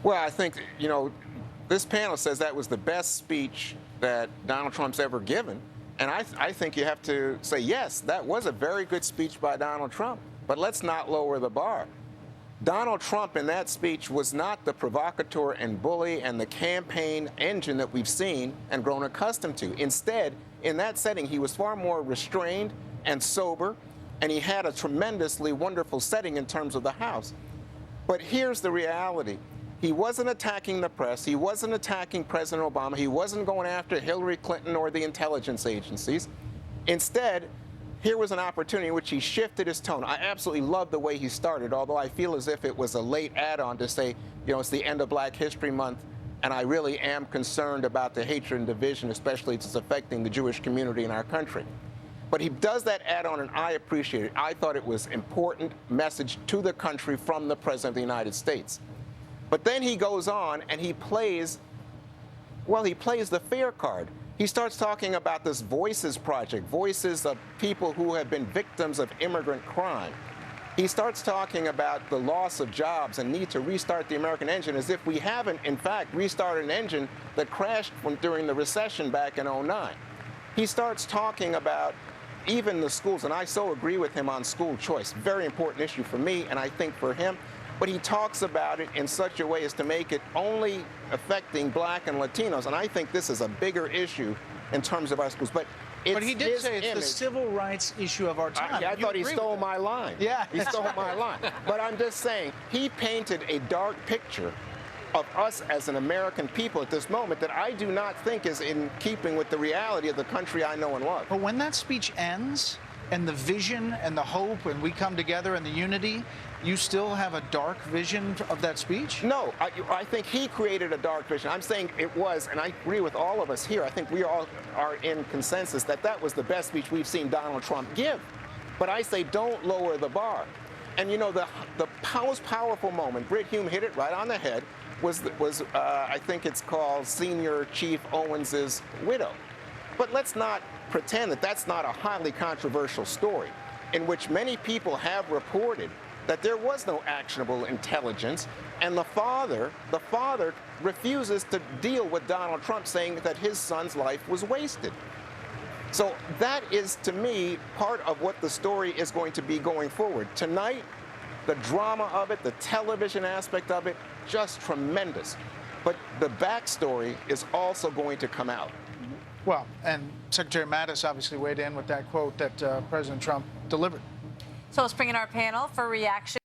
Well, I think, this panel says that was the best speech that Donald Trump's ever given. And I think you have to say, yes, that was a very good speech by Donald Trump. But let's not lower the bar. Donald Trump in that speech was not the provocateur and bully and the campaign engine that we've seen and grown accustomed to. Instead, in that setting, he was far more restrained and sober, and he had a tremendously wonderful setting in terms of the House. But here's the reality. He wasn't attacking the press. He wasn't attacking President Obama. He wasn't going after Hillary Clinton or the intelligence agencies. Instead, here was an opportunity in which he shifted his tone. I absolutely love the way he started, although I feel as if it was a late add-on to say, it's the end of Black History Month, and I really am concerned about the hatred and division, especially as it's affecting the Jewish community in our country. But he does that add-on, and I appreciate it. I thought it was an important message to the country from the President of the United States. But then he goes on and he plays the fair card. He starts talking about this Voices project, voices of people who have been victims of immigrant crime. He starts talking about the loss of jobs and need to restart the American engine as if we haven't, in fact, restarted an engine that crashed during the recession back in '09. He starts talking about even the schools, and I so agree with him on school choice. Very important issue for me, and I think for him. But he talks about it in such a way as to make it only affecting Black and Latinos. And I think this is a bigger issue in terms of our schools. But he did say it's the civil rights issue of our time. I thought he stole my line. Yeah. He stole my line. But I'm just saying, he painted a dark picture of us as an American people at this moment that I do not think is in keeping with the reality of the country I know and love. But when that speech ends, and the vision and the hope, and we come together in the unity, you still have a dark vision of that speech? No, I think he created a dark vision. I'm saying it was, and I agree with all of us here. I think we all are in consensus that that was the best speech we've seen Donald Trump give. But I say don't lower the bar. And the most powerful moment, Brit Hume hit it right on the head, was I think it's called Senior Chief Owens's widow. But let's not pretend that that's not a highly controversial story in which many people have reported that there was no actionable intelligence, and the father refuses to deal with Donald Trump, saying that his son's life was wasted. So that is, to me, part of what the story is going to be going forward. Tonight, the drama of it, the television aspect of it, just tremendous. But the backstory is also going to come out. Well, and Secretary Mattis obviously weighed in with that quote that President Trump delivered. So let's bring in our panel for reaction.